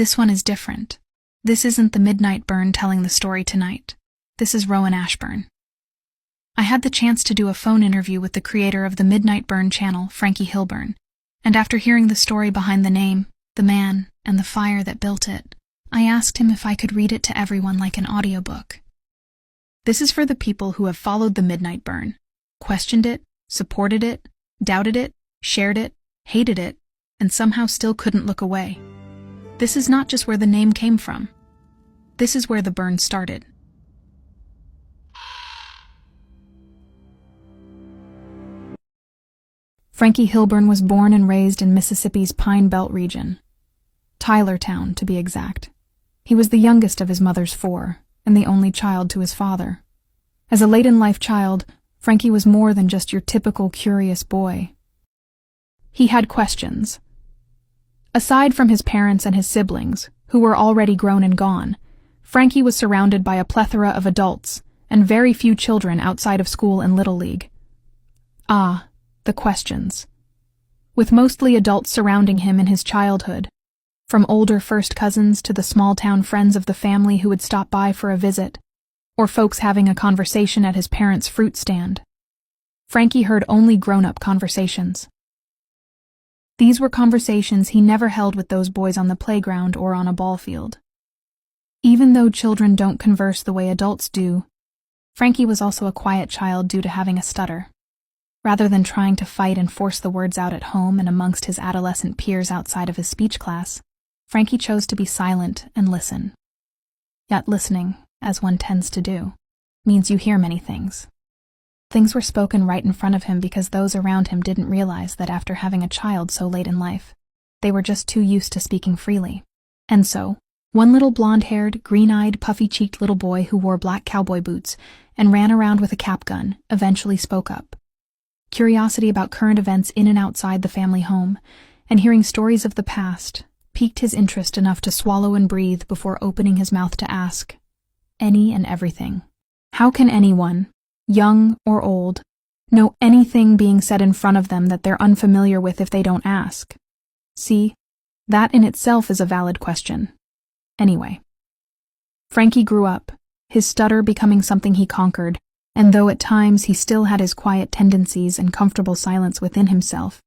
This one is different. This isn't the midnight burn telling the story tonight. This is Rowan Ashburn. I had the chance to do a phone interview with the creator of the Midnight Burn channel, Frankie Hilburn, and after hearing the story behind the name, the man, and the fire that built it, I asked him if I could read it to everyone like an audiobook. This is for the people who have followed the Midnight Burn, questioned it, supported it, doubted it, shared it, hated it, and somehow still couldn't look away. This is not just where the name came from. This is where the burn started. Frankie Hilburn was born and raised in Mississippi's Pine Belt region. Tylertown, to be exact. He was the youngest of his mother's 4, and the only child to his father. As a late-in-life child, Frankie was more than just your typical curious boy. He had questions. Aside from his parents and his siblings, who were already grown and gone, Frankie was surrounded by a plethora of adults and very few children outside of school and Little League. Ah, the questions. With mostly adults surrounding him in his childhood, from older first cousins to the small-town friends of the family who would stop by for a visit, or folks having a conversation at his parents' fruit stand. Frankie heard only grown-up conversations. These were conversations he never held with those boys on the playground or on a ball field. Even though children don't converse the way adults do, Frankie was also a quiet child due to having a stutter. Rather than trying to fight and force the words out at home and amongst his adolescent peers outside of his speech class, Frankie chose to be silent and listen. Yet listening, as one tends to do, means you hear many things. Things were spoken right in front of him because those around him didn't realize that after having a child so late in life, they were just too used to speaking freely. And so, one little blonde-haired, green-eyed, puffy-cheeked little boy who wore black cowboy boots and ran around with a cap gun eventually spoke up. Curiosity about current events in and outside the family home, and hearing stories of the past, piqued his interest enough to swallow and breathe before opening his mouth to ask any and everything. How can anyone, young or old, know anything being said in front of them that they're unfamiliar with if they don't ask? See, that in itself is a valid question. Anyway, Frankie grew up, his stutter becoming something he conquered, and though at times he still had his quiet tendencies and comfortable silence within himself,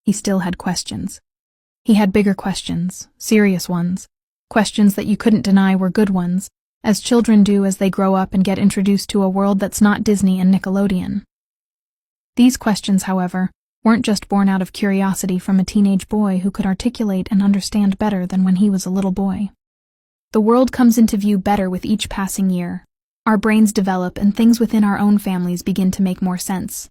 he still had questions. He had bigger questions, serious ones, questions that you couldn't deny were good ones, as children do as they grow up and get introduced to a world that's not Disney and Nickelodeon. These questions, however, weren't just born out of curiosity from a teenage boy who could articulate and understand better than when he was a little boy. The world comes into view better with each passing year. Our brains develop and things within our own families begin to make more sense.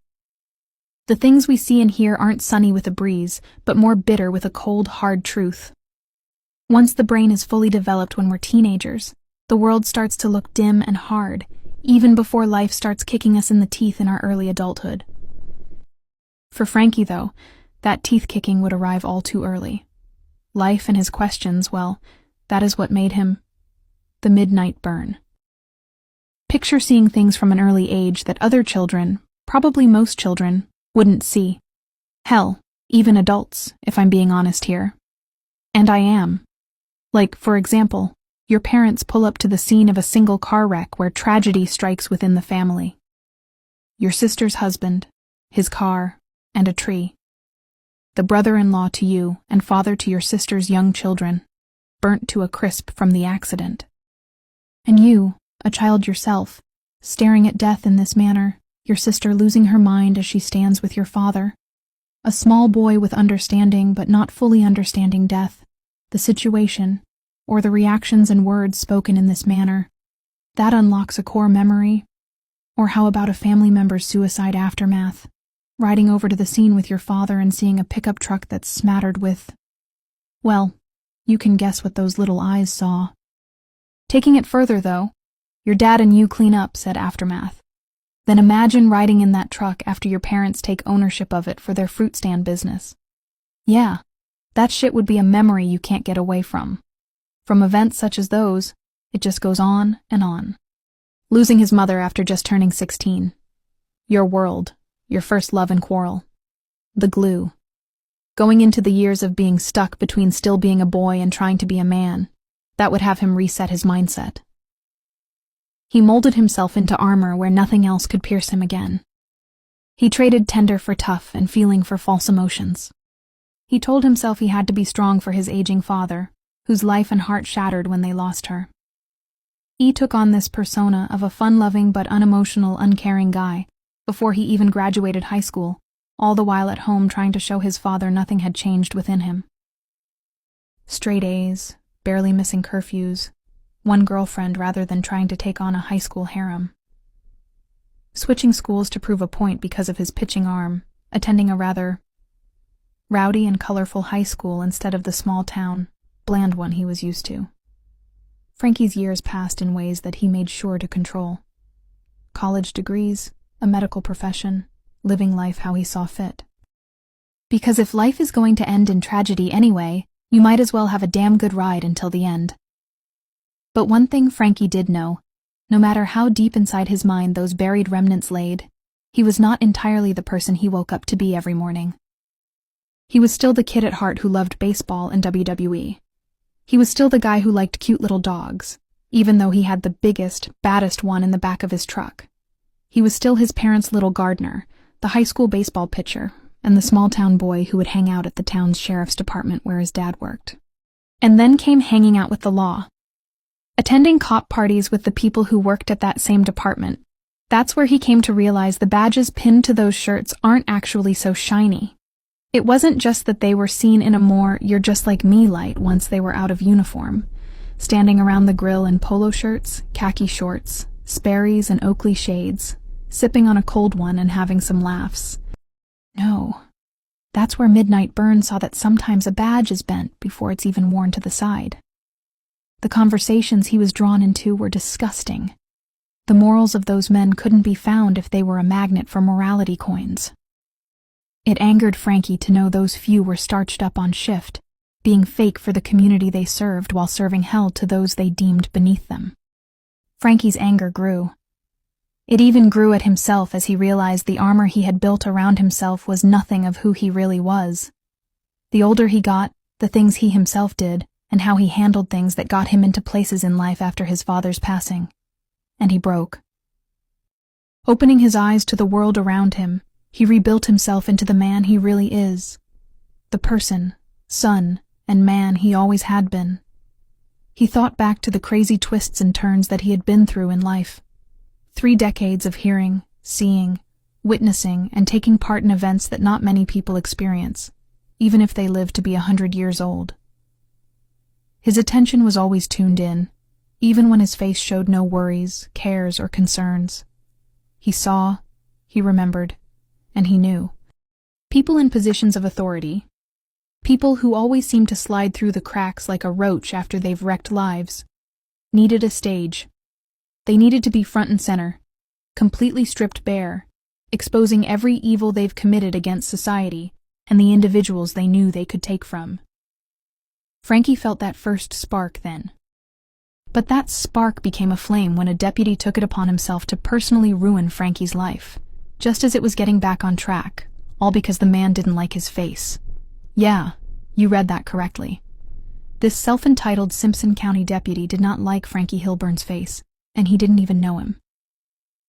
The things we see and hear aren't sunny with a breeze, but more bitter with a cold, hard truth. Once the brain is fully developed when we're teenagers, the world starts to look dim and hard, even before life starts kicking us in the teeth in our early adulthood. For Frankie, though, that teeth-kicking would arrive all too early. Life and his questions, well, that is what made him the Midnight Burn. Picture seeing things from an early age that other children, probably most children, wouldn't see. Hell, even adults, if I'm being honest here. And I am. Like, for example, your parents pull up to the scene of a single car wreck where tragedy strikes within the family. Your sister's husband, his car, and a tree. The brother-in-law to you and father to your sister's young children, burnt to a crisp from the accident. And you, a child yourself, staring at death in this manner, your sister losing her mind as she stands with your father. A small boy with understanding but not fully understanding death, the situation, or the reactions and words spoken in this manner. That unlocks a core memory. Or how about a family member's suicide aftermath, riding over to the scene with your father and seeing a pickup truck that's smattered with... Well, you can guess what those little eyes saw. Taking it further, though, your dad and you clean up said aftermath. Then imagine riding in that truck after your parents take ownership of it for their fruit stand business. Yeah, that shit would be a memory you can't get away from. From events such as those, it just goes on and on. Losing his mother after just turning 16. Your world, your first love and quarrel. The glue. going into the years of being stuck between still being a boy and trying to be a man. That would have him reset his mindset. He molded himself into armor where nothing else could pierce him again. He traded tender for tough and feeling for false emotions. He told himself he had to be strong for his aging father, whose life and heart shattered when they lost her. He took on this persona of a fun-loving but unemotional, uncaring guy before he even graduated high school, all the while at home trying to show his father nothing had changed within him. Straight A's, barely missing curfews, one girlfriend rather than trying to take on a high school harem. Switching schools to prove a point because of his pitching arm, attending a rather rowdy and colorful high school instead of the small town, bland one he was used to. Frankie's years passed in ways that he made sure to control. College degrees, a medical profession, living life how he saw fit. Because if life is going to end in tragedy anyway, you might as well have a damn good ride until the end. But one thing Frankie did know, no matter how deep inside his mind those buried remnants laid, he was not entirely the person he woke up to be every morning. He was still the kid at heart who loved baseball and WWE. He was still the guy who liked cute little dogs, even though he had the biggest, baddest one in the back of his truck. He was still his parents' little gardener, the high school baseball pitcher, and the small-town boy who would hang out at the town's sheriff's department where his dad worked. And then came hanging out with the law. Attending cop parties with the people who worked at that same department. That's where he came to realize the badges pinned to those shirts aren't actually so shiny. It wasn't just that they were seen in a more "you're just like me" light once they were out of uniform, standing around the grill in polo shirts, khaki shorts, Sperry's and Oakley shades, sipping on a cold one and having some laughs. No, that's where Midnight Burn saw that sometimes a badge is bent before it's even worn to the side. The conversations he was drawn into were disgusting. The morals of those men couldn't be found if they were a magnet for morality coins. It angered Frankie to know those few were starched up on shift, being fake for the community they served while serving hell to those they deemed beneath them. Frankie's anger grew. It even grew at himself as he realized the armor he had built around himself was nothing of who he really was. The older he got, the things he himself did, and how he handled things that got him into places in life after his father's passing. And he broke. Opening his eyes to the world around him, he rebuilt himself into the man he really is. The person, son, and man he always had been. He thought back to the crazy twists and turns that he had been through in life. 3 decades of hearing, seeing, witnessing, and taking part in events that not many people experience, even if they live to be 100 years old. His attention was always tuned in, even when his face showed no worries, cares, or concerns. He saw, he remembered, and he knew. People in positions of authority, people who always seem to slide through the cracks like a roach after they've wrecked lives, needed a stage. They needed to be front and center, completely stripped bare, exposing every evil they've committed against society and the individuals they knew they could take from. Frankie felt that first spark then. But that spark became a flame when a deputy took it upon himself to personally ruin Frankie's life, just as it was getting back on track, all because the man didn't like his face. Yeah, you read that correctly. This self-entitled Simpson County deputy did not like Frankie Hilburn's face, and he didn't even know him.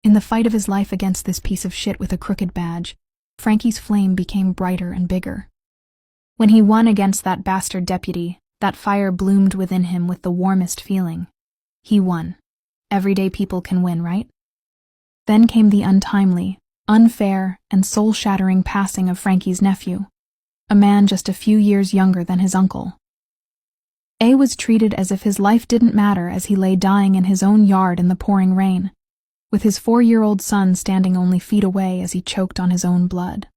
In the fight of his life against this piece of shit with a crooked badge, Frankie's flame became brighter and bigger. When he won against that bastard deputy, that fire bloomed within him with the warmest feeling. He won. Everyday people can win, right? Then came the untimely, unfair, and soul-shattering passing of Frankie's nephew, a man just a few years younger than his uncle. A was treated as if his life didn't matter as he lay dying in his own yard in the pouring rain, with his 4-year-old son standing only feet away as he choked on his own blood.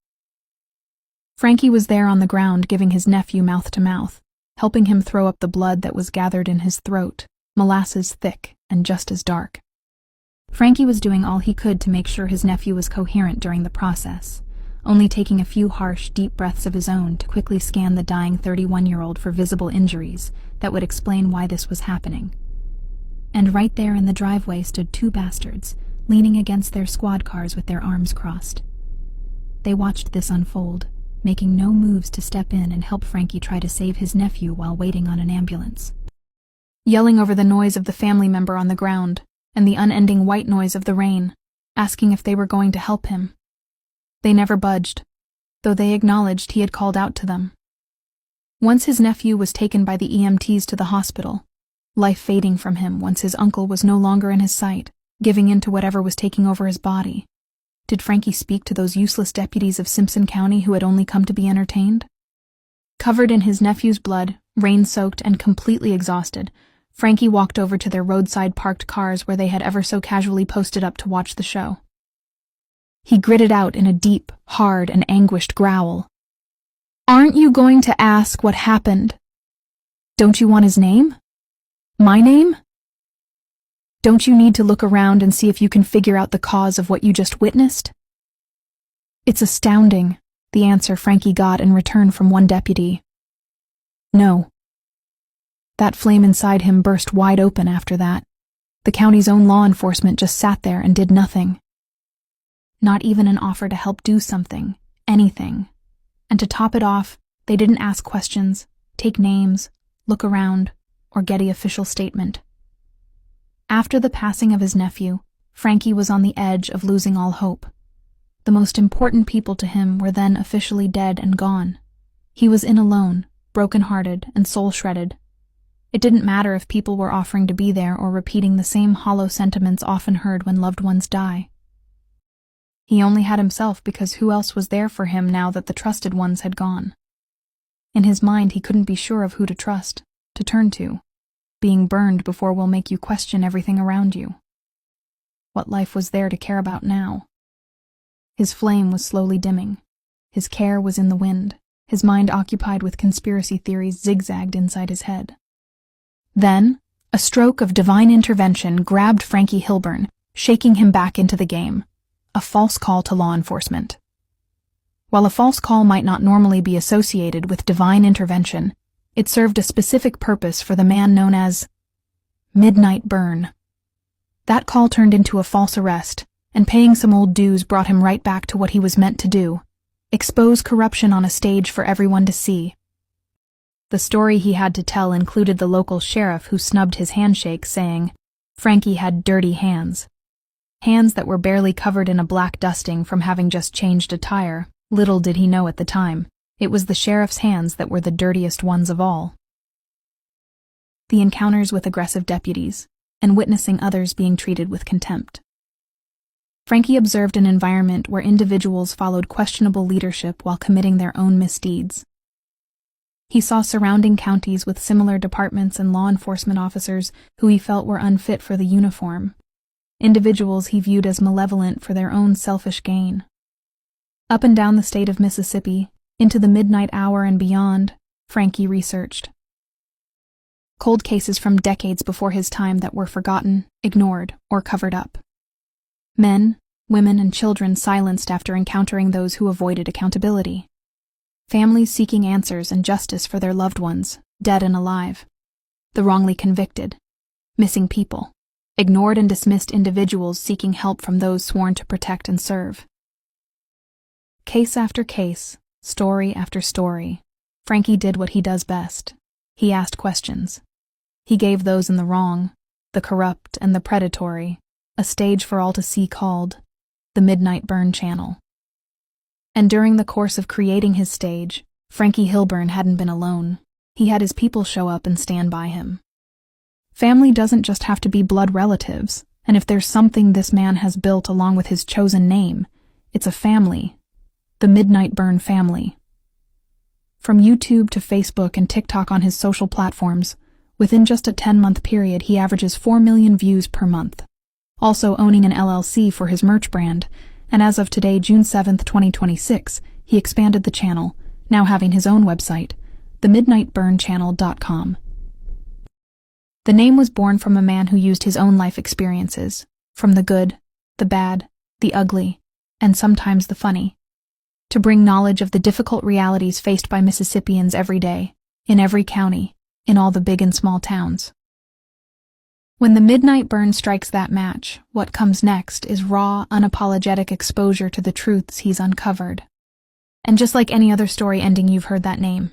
Frankie was there on the ground giving his nephew mouth to mouth, helping him throw up the blood that was gathered in his throat, molasses thick and just as dark. Frankie was doing all he could to make sure his nephew was coherent during the process, only taking a few harsh, deep breaths of his own to quickly scan the dying 31-year-old for visible injuries that would explain why this was happening. And right there in the driveway stood 2 bastards, leaning against their squad cars with their arms crossed. They watched this unfold, making no moves to step in and help Frankie try to save his nephew while waiting on an ambulance. Yelling over the noise of the family member on the ground and the unending white noise of the rain, asking if they were going to help him. They never budged, though they acknowledged he had called out to them. Once his nephew was taken by the EMTs to the hospital, life fading from him once his uncle was no longer in his sight, giving in to whatever was taking over his body. Did Frankie speak to those useless deputies of Simpson County who had only come to be entertained? Covered in his nephew's blood, rain-soaked and completely exhausted, Frankie walked over to their roadside parked cars where they had ever so casually posted up to watch the show. He gritted out in a deep, hard, and anguished growl. "Aren't you going to ask what happened? Don't you want his name? My name? Don't you need to look around and see if you can figure out the cause of what you just witnessed?" "It's astounding," the answer Frankie got in return from one deputy. "No." That flame inside him burst wide open after that. The county's own law enforcement just sat there and did nothing. Not even an offer to help do something, anything. And to top it off, they didn't ask questions, take names, look around, or get an official statement. After the passing of his nephew, Frankie was on the edge of losing all hope. The most important people to him were then officially dead and gone. He was in alone, broken-hearted and soul-shredded. It didn't matter if people were offering to be there or repeating the same hollow sentiments often heard when loved ones die. He only had himself because who else was there for him now that the trusted ones had gone? In his mind, he couldn't be sure of who to trust, to turn to. Being burned before will make you question everything around you. What life was there to care about now? His flame was slowly dimming. His care was in the wind. His mind occupied with conspiracy theories zigzagged inside his head. Then, a stroke of divine intervention grabbed Frankie Hilburn, shaking him back into the game. A false call to law enforcement. While a false call might not normally be associated with divine intervention, it served a specific purpose for the man known as Midnight Burn. That call turned into a false arrest, and paying some old dues brought him right back to what he was meant to do: expose corruption on a stage for everyone to see. The story he had to tell included the local sheriff who snubbed his handshake, saying Frankie had dirty hands. Hands that were barely covered in a black dusting from having just changed a tire. Little did he know at the time, it was the sheriff's hands that were the dirtiest ones of all. The encounters with aggressive deputies, and witnessing others being treated with contempt. Frankie observed an environment where individuals followed questionable leadership while committing their own misdeeds. He saw surrounding counties with similar departments and law enforcement officers who he felt were unfit for the uniform. Individuals he viewed as malevolent for their own selfish gain. Up and down the state of Mississippi, into the midnight hour and beyond, Frankie researched. Cold cases from decades before his time that were forgotten, ignored, or covered up. Men, women, and children silenced after encountering those who avoided accountability. Families seeking answers and justice for their loved ones, dead and alive. The wrongly convicted. Missing people. Ignored and dismissed individuals seeking help from those sworn to protect and serve. Case after case, story after story, Frankie did what he does best. He asked questions. He gave those in the wrong, the corrupt and the predatory, a stage for all to see called the Midnight Burn Channel. And during the course of creating his stage, Frankie Hilburn hadn't been alone. He had his people show up and stand by him. Family doesn't just have to be blood relatives, and if there's something this man has built along with his chosen name, it's a family. The Midnight Burn family. From YouTube to Facebook and TikTok on his social platforms, within just a 10-month period he averages 4 million views per month. Also owning an LLC for his merch brand, and as of today, June 7, 2026, he expanded the channel, now having his own website, themidnightburnchannel.com. The name was born from a man who used his own life experiences, from the good, the bad, the ugly, and sometimes the funny, to bring knowledge of the difficult realities faced by Mississippians every day, in every county, in all the big and small towns. When the midnight burn strikes that match, what comes next is raw, unapologetic exposure to the truths he's uncovered. And just like any other story ending, you've heard that name.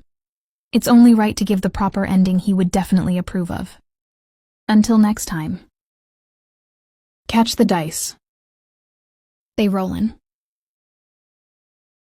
It's only right to give the proper ending he would definitely approve of. Until next time. Catch the dice. They rollin'.